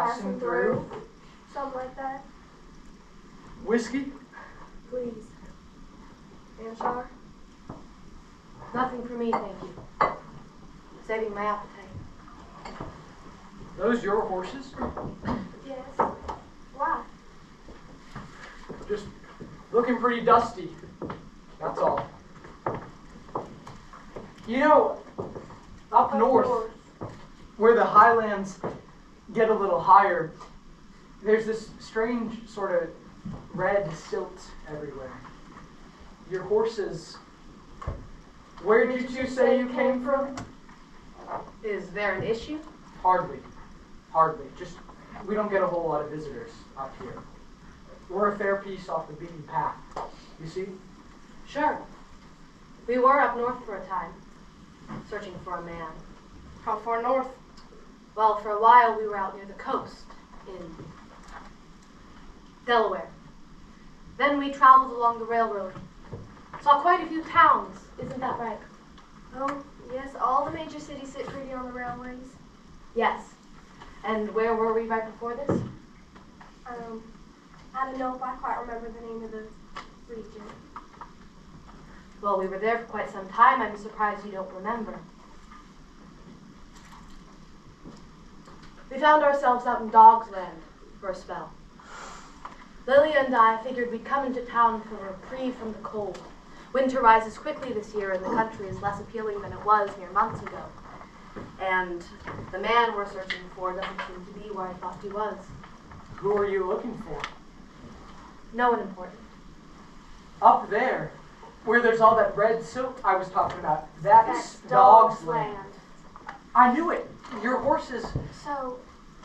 passing through. Something like that. Whiskey? Please. Anshar? Nothing for me, thank you. Saving my appetite. Those your horses? Yes. Why? Just looking pretty dusty. That's all. You know, up north, where the highlands get a little higher, there's this strange sort of red silt everywhere. Your horses, where did you say you came from? Is there an issue? Hardly. Hardly. Just, we don't get a whole lot of visitors up here. We're a fair piece off the beaten path. You see? Sure. We were up north for a time, searching for a man. How far north? Well, for a while we were out near the coast, in Delaware. Then we traveled along the railroad. Saw quite a few towns, isn't that right? Oh, yes, all the major cities sit pretty on the railways. Yes. And where were we right before this? I don't know if I quite remember the name of the region. Well, we were there for quite some time. I'm surprised you don't remember. We found ourselves out in Dog's Land for a spell. Lily and I figured we'd come into town for a reprieve from the cold. Winter rises quickly this year, and the country is less appealing than it was mere months ago. And the man we're searching for doesn't seem to be where I thought he was. Who are you looking for? No one important. Up there, where there's all that red silt I was talking about. That's Dog's Land. I knew it. Your horses. So,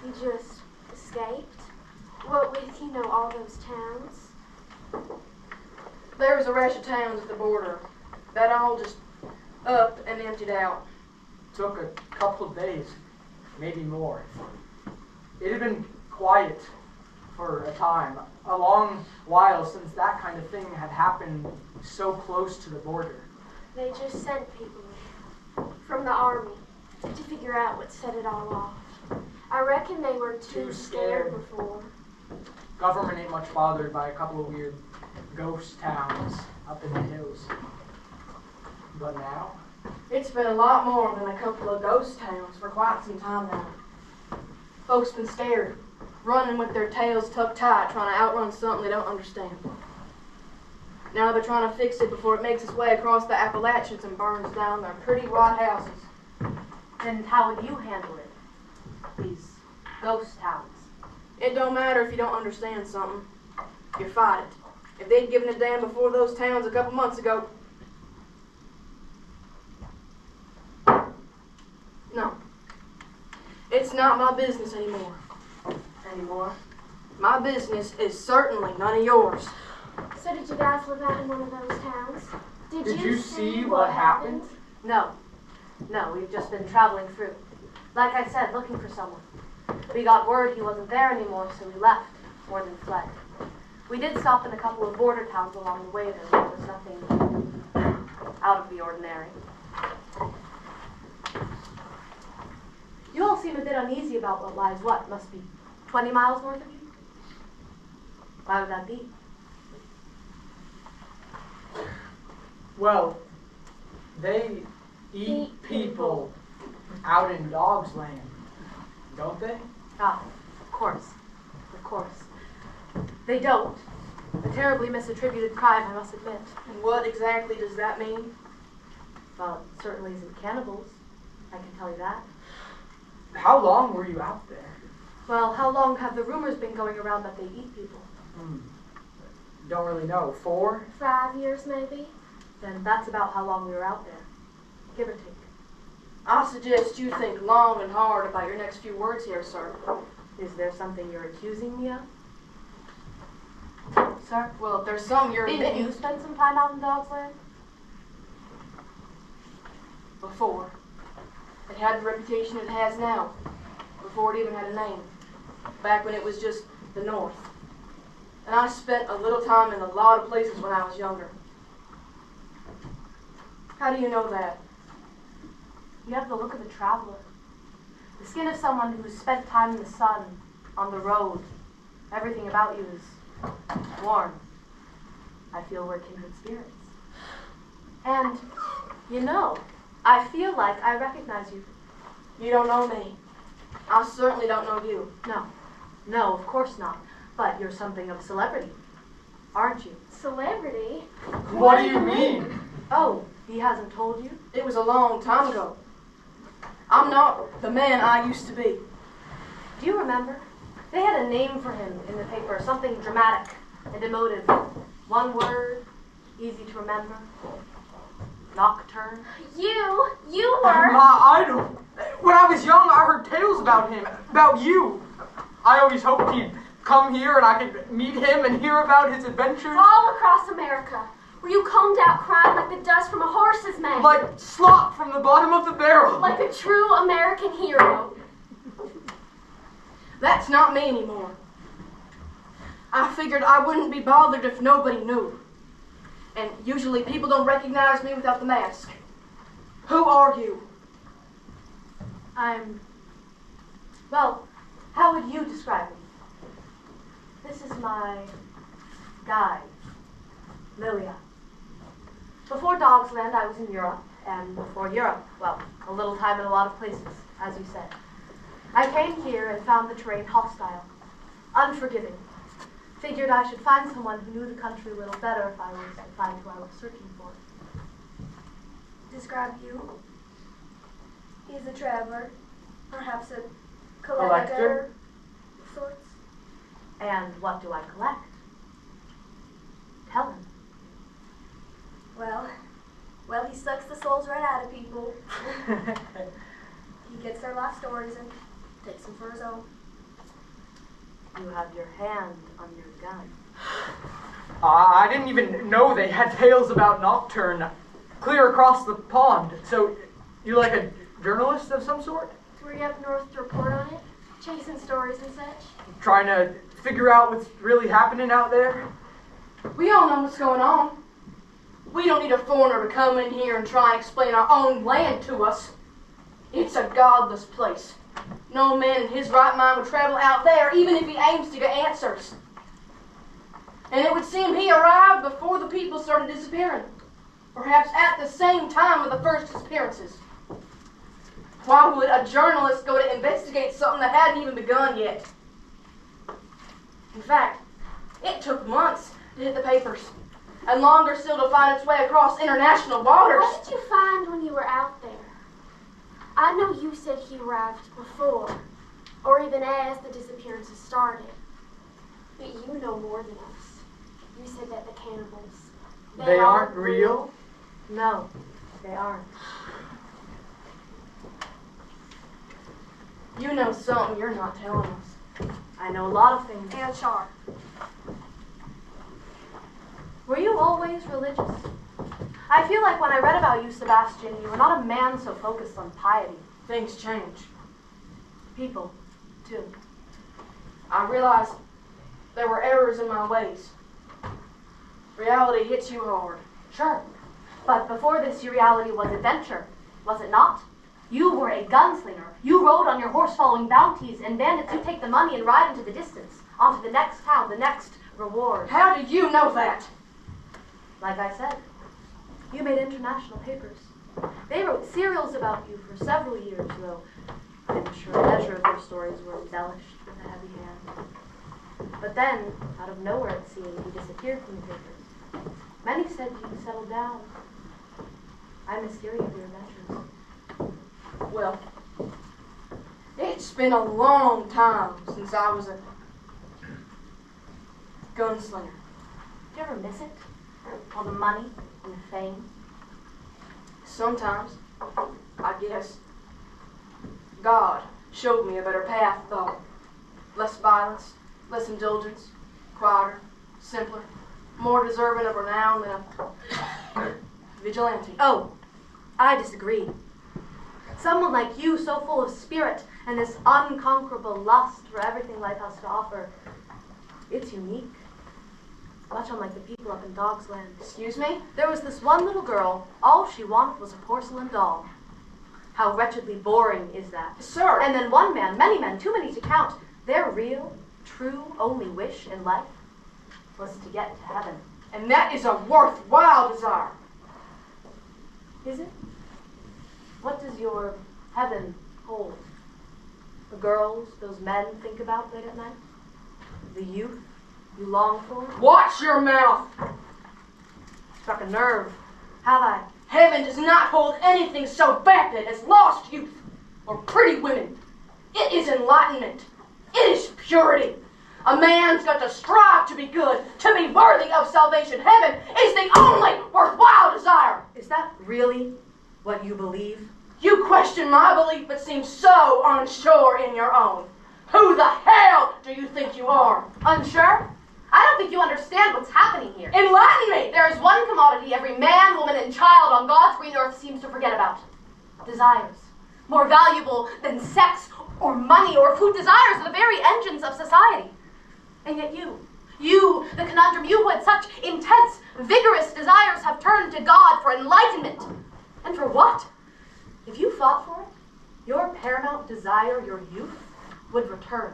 you just escaped? What with, all those towns? There was a rash of towns at the border. That all just up and emptied out. Took a couple of days, maybe more. It had been quiet for a time, a long while since that kind of thing had happened so close to the border. They just sent people from the army to figure out what set it all off. I reckon they were too scared before. Government ain't much bothered by a couple of weird ghost towns up in the hills. But now? It's been a lot more than a couple of ghost towns for quite some time now. Folks been scared, running with their tails tucked tight, trying to outrun something they don't understand. Now they're trying to fix it before it makes its way across the Appalachians and burns down their pretty white houses. And how would you handle it? These ghost towns. It don't matter if you don't understand something. You fight it. If they'd given a damn before those towns a couple months ago. No. It's not my business anymore. My business is certainly none of yours. So did you guys live out in one of those towns? Did you see what happened? No, we've just been traveling through. Like I said, looking for someone. We got word he wasn't there anymore, so we left, more than fled. We did stop in a couple of border towns along the way, though. There was nothing out of the ordinary. You all seem a bit uneasy about what lies, must be 20 miles north of you? Why would that be? Well, they eat people out in Dog's Land, don't they? Ah, of course. They don't. A terribly misattributed crime, I must admit. And what exactly does that mean? Well, it certainly isn't cannibals. I can tell you that. How long were you out there? Well, how long have the rumors been going around that they eat people? Don't really know. 4? 5 years, maybe? Then that's about how long we were out there. Give or take. I suggest you think long and hard about your next few words here, sir. Is there something you're accusing me of? Sir? Well, if there's some you're Didn't you spend some time out in Dog's Land? Before. It had the reputation it has now. Before it even had a name. Back when it was just the North. And I spent a little time in a lot of places when I was younger. How do you know that? You have the look of a traveler. The skin of someone who's spent time in the sun on the road. Everything about you is warm. I feel we're kindred spirits. And, you know, I feel like I recognize you. You don't know me. I certainly don't know you. No, of course not. But you're something of a celebrity, aren't you? Celebrity? What do you mean? Oh, he hasn't told you? It was a long time ago. I'm not the man I used to be. Do you remember? They had a name for him in the paper, something dramatic and emotive. One word, easy to remember. Nocturne. You were. My idol. When I was young, I heard tales about him, about you. I always hoped he'd come here and I could meet him and hear about his adventures. All across America, where you combed out crime like the dust from a horse's mane. Like slop from the bottom of the barrel. Like a true American hero. That's not me anymore. I figured I wouldn't be bothered if nobody knew. And usually people don't recognize me without the mask. Who are you? Well, how would you describe me? This is my guide, Lilia. Before Dogsland, I was in Europe, and before Europe, well, a little time in a lot of places, as you said. I came here and found the terrain hostile, unforgiving. Figured I should find someone who knew the country a little better if I was to find who I was searching for. Describe you. He's a traveler, perhaps a Collector? of sorts. And what do I collect? Tell him. Well, he sucks the souls right out of people. He gets their life stories and takes them for his own. You have your hand on your gun. I didn't even know they had tales about Nocturne clear across the pond. So, you're like a journalist of some sort? Were you up north to report on it? Chasing stories and such? Trying to figure out what's really happening out there? We all know what's going on. We don't need a foreigner to come in here and try and explain our own land to us. It's a godless place. No man in his right mind would travel out there, even if he aims to get answers. And it would seem he arrived before the people started disappearing. Perhaps at the same time of the first disappearances. Why would a journalist go to investigate something that hadn't even begun yet? In fact, it took months to hit the papers, and longer still to find its way across international waters. What did you find when you were out there? I know you said he arrived before, or even as the disappearances started. But you know more than us. You said that the cannibals, They aren't real? No, they aren't. You know something you're not telling us. I know a lot of things. And Char. Were you always religious? I feel like when I read about you, Sebastian, you were not a man so focused on piety. Things change. People, too. I realized there were errors in my ways. Reality hits you hard. Sure. But before this, your reality was adventure, was it not? You were a gunslinger. You rode on your horse following bounties and bandits who take the money and ride into the distance, onto the next town, the next reward. How did you know that? Like I said, you made international papers. They wrote serials about you for several years, though I'm sure a measure of their stories were embellished with a heavy hand. But then, out of nowhere it seemed, you disappeared from the papers. Many said you settled down. I missed hearing of your adventures. Well, it's been a long time since I was a gunslinger. Did you ever miss it? All the money and the fame? Sometimes, I guess, God showed me a better path, though. Less violence, less indulgence, quieter, simpler, more deserving of renown than a vigilante. Oh, I disagree. Someone like you, so full of spirit and this unconquerable lust for everything life has to offer, it's unique. Much unlike the people up in Dogsland. Excuse me? There was this one little girl, all she wanted was a porcelain doll. How wretchedly boring is that? Sir! And then one man, many men, too many to count, Their real, true, only wish in life was to get to heaven. And that is a worthwhile desire. Is it? What does your heaven hold? The girls those men think about late at night? The youth you long for? Watch your mouth! Struck a nerve. Have I? Heaven does not hold anything so vapid as lost youth or pretty women. It is enlightenment. It is purity. A man's got to strive to be good, to be worthy of salvation. Heaven is the only worthwhile desire. Is that really what you believe? You question my belief but seem so unsure in your own. Who the hell do you think you are? Unsure? I don't think you understand what's happening here. Enlighten me! There is one commodity every man, woman, and child on God's green earth seems to forget about. Desires. More valuable than sex or money or food. Desires are the very engines of society. And yet you, the conundrum, you who had such intense, vigorous desires have turned to God for enlightenment. And for what? If you fought for it, your paramount desire, your youth, would return.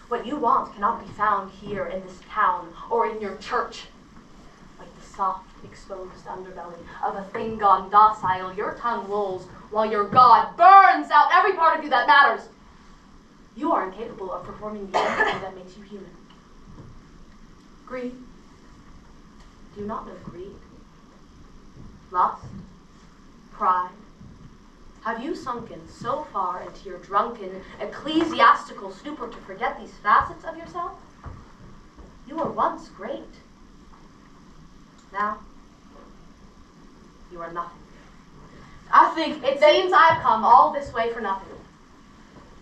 What you want cannot be found here in this town or in your church. Like the soft, exposed underbelly of a thing gone docile, your tongue lolls while your God burns out every part of you that matters. You are incapable of performing the anything that makes you human. Greed. Do you not know greed? Lust? Pride? Have you sunken so far into your drunken, ecclesiastical stupor to forget these facets of yourself? You were once great. Now, you are nothing. I think It seems I've come all this way for nothing.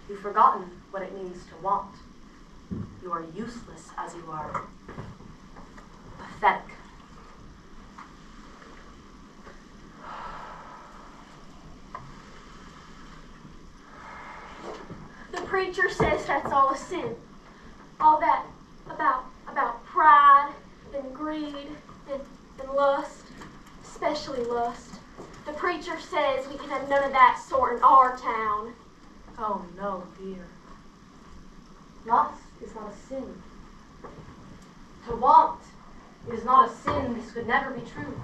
You've forgotten what it means to want. You are useless as you are. Pathetic. The preacher says that's all a sin. All that about pride and greed and lust, especially lust. The preacher says we can have none of that sort in our town. Oh no, dear. Lust is not a sin. To want is not a sin. This could never be true.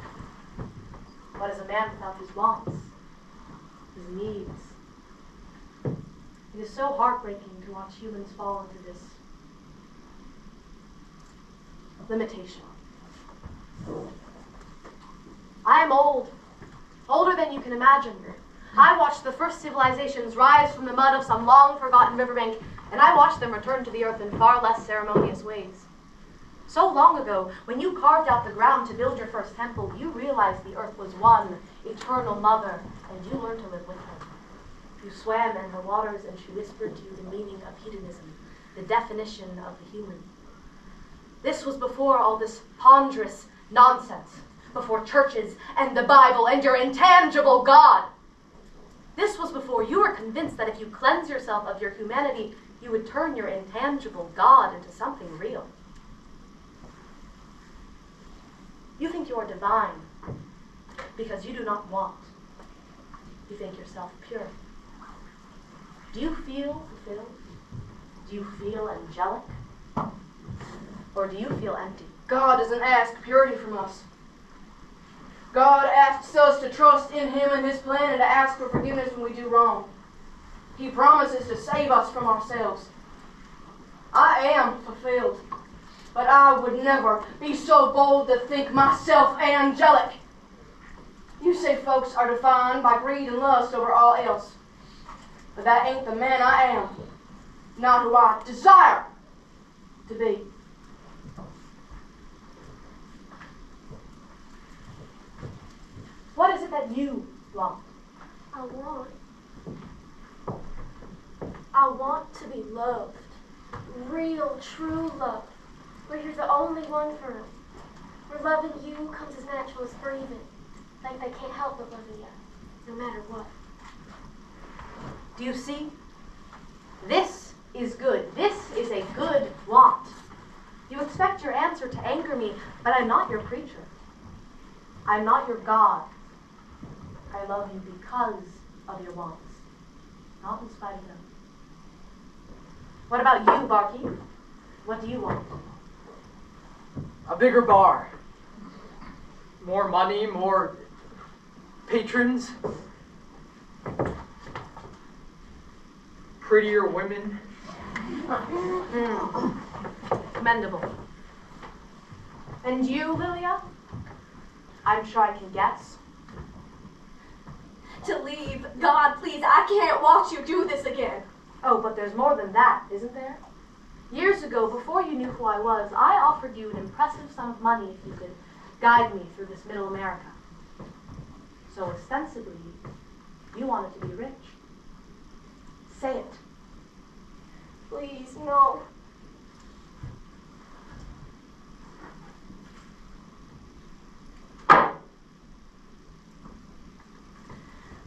What is a man without his wants, his needs? It is so heartbreaking to watch humans fall into this limitation. I am old, older than you can imagine. I watched the first civilizations rise from the mud of some long-forgotten riverbank, and I watched them return to the earth in far less ceremonious ways. So long ago, when you carved out the ground to build your first temple, you realized the earth was one eternal mother, and you learned to live with her. You swam in her waters, and she whispered to you the meaning of hedonism, the definition of the human. This was before all this ponderous nonsense, before churches and the Bible and your intangible God. This was before you were convinced that if you cleanse yourself of your humanity, you would turn your intangible God into something real. You think you are divine because you do not want. You think yourself pure. Do you feel fulfilled? Do you feel angelic? Or do you feel empty? God doesn't ask purity from us. God asks us to trust in Him and His plan and to ask for forgiveness when we do wrong. He promises to save us from ourselves. I am fulfilled, but I would never be so bold to think myself angelic. You say folks are defined by greed and lust over all else, but that ain't the man I am, not who I desire to be. What is it that you want? I want to be loved. Real, true love. Where you're the only one for them. Where loving you comes as natural as breathing. Like they can't help but loving you, no matter what. Do you see? This is good. This is a good want. You expect your answer to anger me, but I'm not your preacher. I'm not your God. I love you because of your wants, not in spite of them. What about you, barkeep? What do you want? A bigger bar. More money, more patrons. Prettier women. Commendable. And you, Lilia? I'm sure I can guess. To leave. God, please, I can't watch you do this again. Oh, but there's more than that, isn't there? Years ago, before you knew who I was, I offered you an impressive sum of money if you could guide me through this middle America. So ostensibly, you wanted to be rich. Say it. Please, no.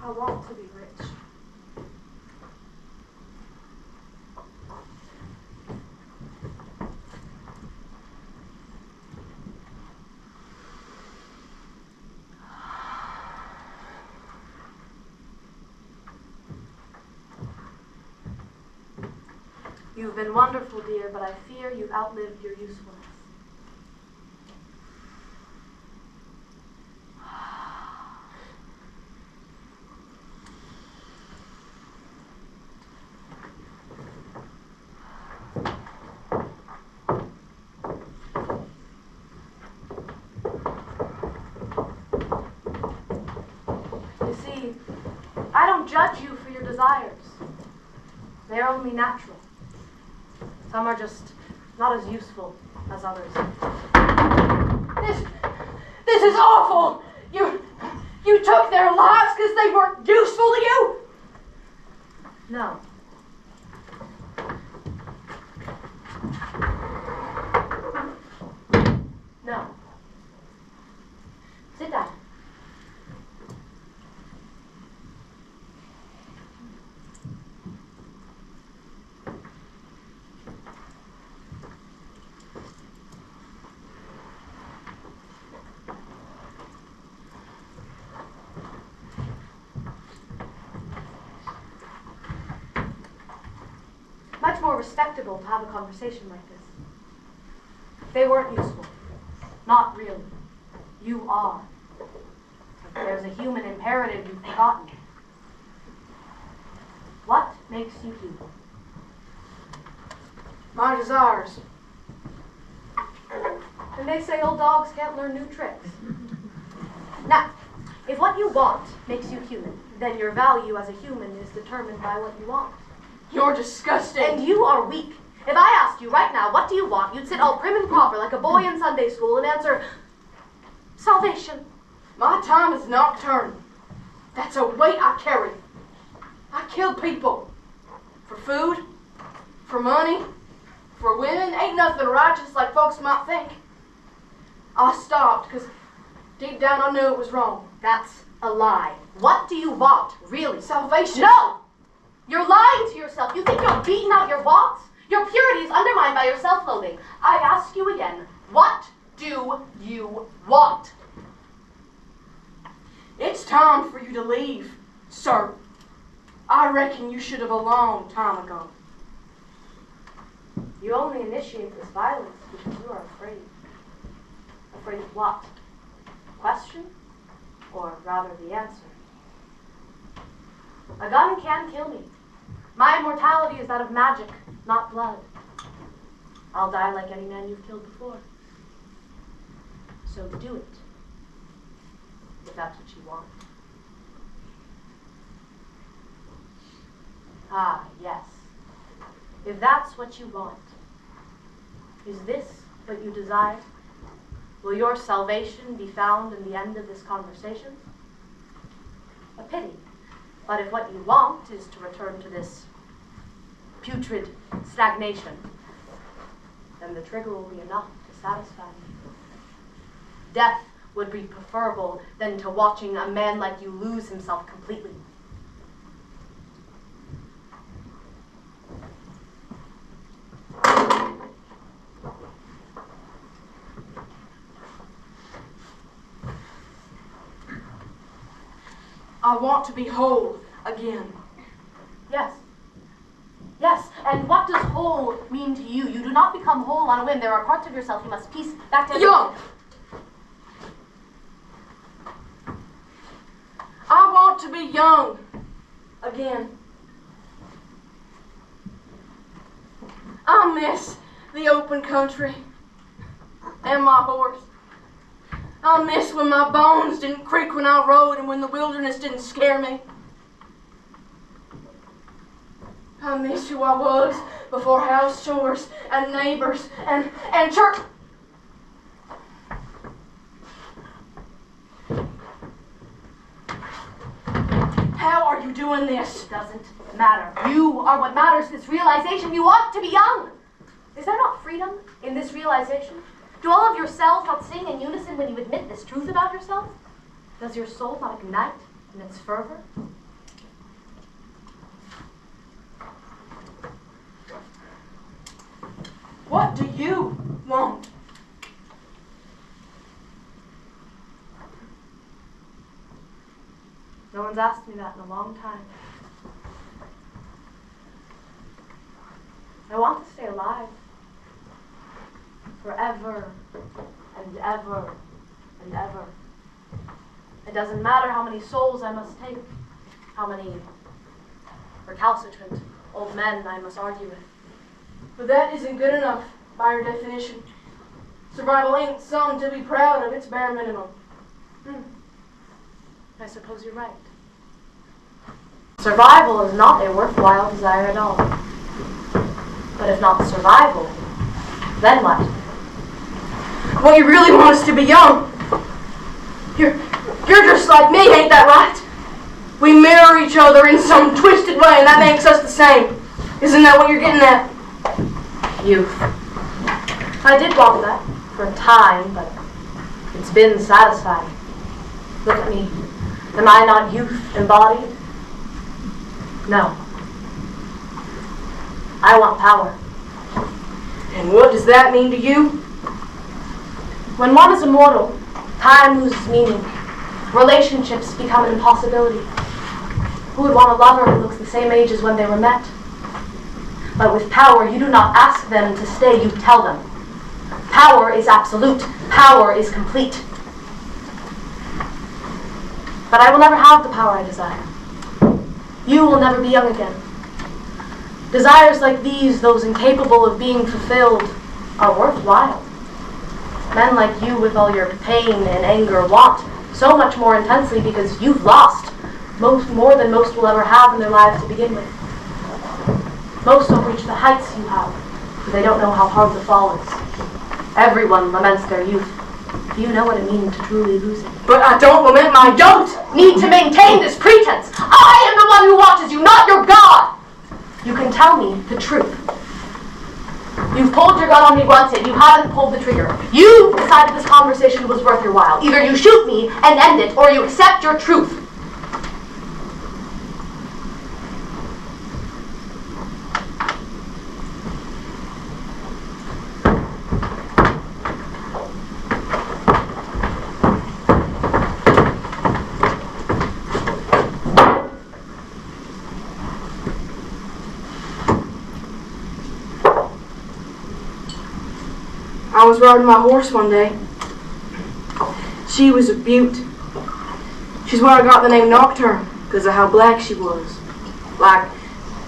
I want to be rich. You've been wonderful, dear, but I fear you've outlived your usefulness. You see, I don't judge you for your desires. They're only natural. Some are just not as useful as others. This is awful! You took their lives because they weren't useful to you? No. No. Sit down. Much more respectable to have a conversation like this. They weren't useful. Not really. You are. If there's a human imperative you've forgotten. What makes you human? My desires. And they say old dogs can't learn new tricks. Now, if what you want makes you human, then your value as a human is determined by what you want. You're disgusting. And you are weak. If I asked you right now, what do you want, you'd sit all prim and proper like a boy in Sunday school and answer, salvation. My time is nocturnal. That's a weight I carry. I kill people. For food, for money, for women. Ain't nothing righteous like folks might think. I stopped because deep down I knew it was wrong. That's a lie. What do you want, really? Salvation. No! You're lying to yourself. You think you're beating out your wants? Your purity is undermined by your self-loathing. I ask you again, what do you want? It's time for you to leave, sir. I reckon you should have a long time ago. You only initiate this violence because you are afraid. Afraid of what? Question? Or rather the answer? A gun can kill me. My immortality is that of magic, not blood. I'll die like any man you've killed before. So do it. If that's what you want. Ah, yes. If that's what you want, is this what you desire? Will your salvation be found in the end of this conversation? A pity. But if what you want is to return to this putrid stagnation, then the trigger will be enough to satisfy me. Death would be preferable than to watching a man like you lose himself completely. I want to be whole again. Yes. Yes, and what does whole mean to you? You do not become whole on a whim. There are parts of yourself you must piece back together. Young! I want to be young again. I miss the open country and my horse. I miss when my bones didn't creak when I rode and when the wilderness didn't scare me. I miss who I was before house chores and neighbors and church. How are you doing this? It doesn't matter. You are what matters. This realization you ought to be young. Is there not freedom in this realization? Do all of your cells not sing in unison when you admit this truth about yourself? Does your soul not ignite in its fervor? What do you want? No one's asked me that in a long time. I want to stay alive. Forever and ever and ever. It doesn't matter how many souls I must take, how many recalcitrant old men I must argue with. But that isn't good enough by your definition. Survival ain't something to be proud of, it's bare minimum. I suppose you're right. Survival is not a worthwhile desire at all. But if not survival, then what? Well, you really want us to be young. You're just like me, ain't that right? We mirror each other in some twisted way, and that makes us the same. Isn't that what you're getting at? Youth. I did want that for a time, but it's been satisfying. Look at me. Am I not youth embodied? No. I want power. And what does that mean to you? When one is immortal, time loses meaning. Relationships become an impossibility. Who would want a lover who looks the same age as when they were met? But with power, you do not ask them to stay, you tell them. Power is absolute. Power is complete. But I will never have the power I desire. You will never be young again. Desires like these, those incapable of being fulfilled, are worthwhile. Men like you with all your pain and anger want so much more intensely because you've lost more than most will ever have in their lives to begin with. Most don't reach the heights you have, for they don't know how hard the fall is. Everyone laments their youth. Do you know what it means to truly lose it? But I don't lament my Don't need to maintain this pretense. I am the one who watches you, not your God. You can tell me the truth. You've pulled your gun on me once, yet you haven't pulled the trigger. You decided this conversation was worth your while. Either you shoot me and end it, or you accept your truth. I was riding my horse one day. She was a beaut. She's where I got the name Nocturne, because of how black she was. Like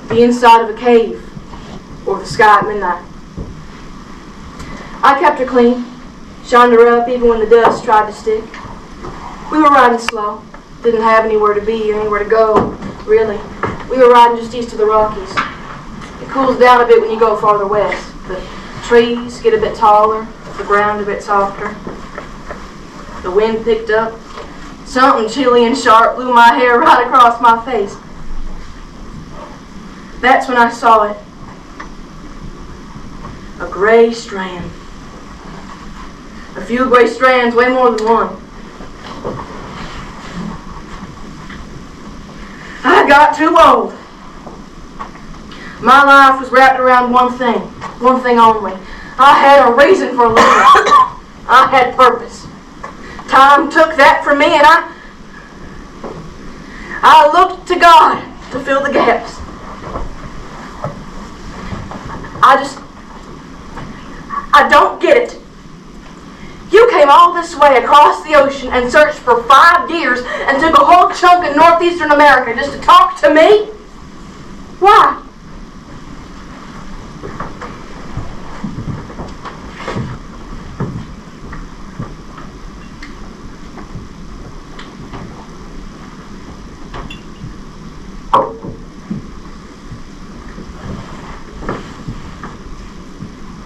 the inside of a cave, or the sky at midnight. I kept her clean, shined her up even when the dust tried to stick. We were riding slow, didn't have anywhere to be, anywhere to go, really. We were riding just east of the Rockies. It cools down a bit when you go farther west. The trees get a bit taller, the ground a bit softer. The wind picked up. Something chilly and sharp blew my hair right across my face. That's when I saw it. A gray strand. A few gray strands, way more than one. I got too old. My life was wrapped around one thing only. I had a reason for living. I had purpose. Time took that from me, and I looked to God to fill the gaps. I don't get it. You came all this way across the ocean and searched for 5 years and took a whole chunk of northeastern America just to talk to me? Why?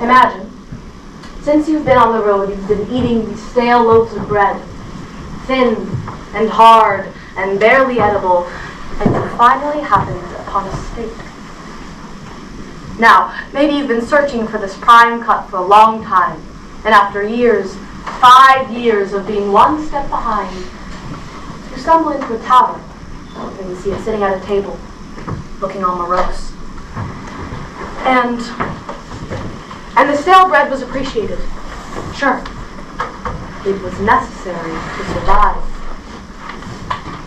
Imagine, since you've been on the road, you've been eating these stale loaves of bread, thin and hard and barely edible, and you finally happened upon a steak. Now, maybe you've been searching for this prime cut for a long time, and after years, 5 years of being one step behind, you stumble into a tavern, and you see it sitting at a table, looking all morose. And the stale bread was appreciated. Sure, it was necessary to survive.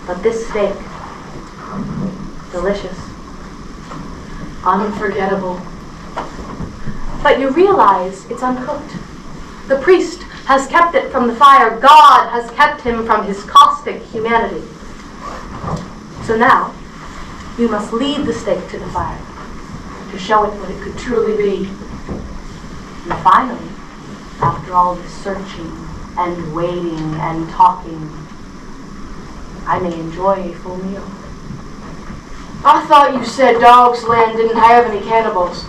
But this steak, delicious, unforgettable. But you realize it's uncooked. The priest has kept it from the fire. God has kept him from his caustic humanity. So now, you must lead the steak to the fire to show it what it could truly be. And finally, after all this searching and waiting and talking, I may enjoy a full meal. I thought you said Dog's Land didn't have any cannibals.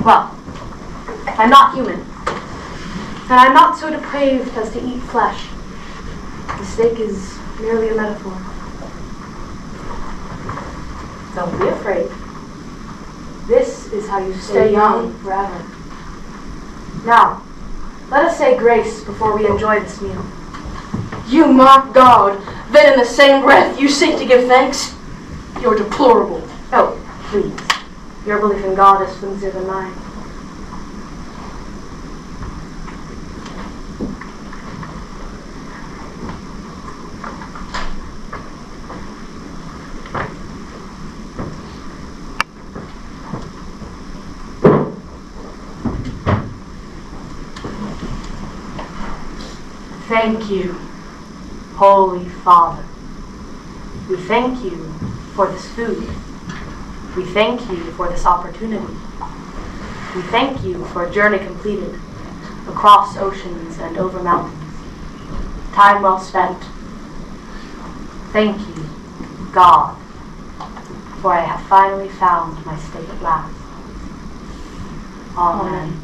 Well, I'm not human, and I'm not so depraved as to eat flesh. The steak is merely a metaphor. Don't be afraid. This is how you stay young forever. Now, let us say grace before we enjoy this meal. You mock God, then in the same breath you seek to give thanks? You're deplorable. Oh, please. Your belief in God is flimsier than mine. Thank you, Holy Father. We thank you for this food. We thank you for this opportunity. We thank you for a journey completed across oceans and over mountains. Time well spent. Thank you, God, for I have finally found my state at last. Amen.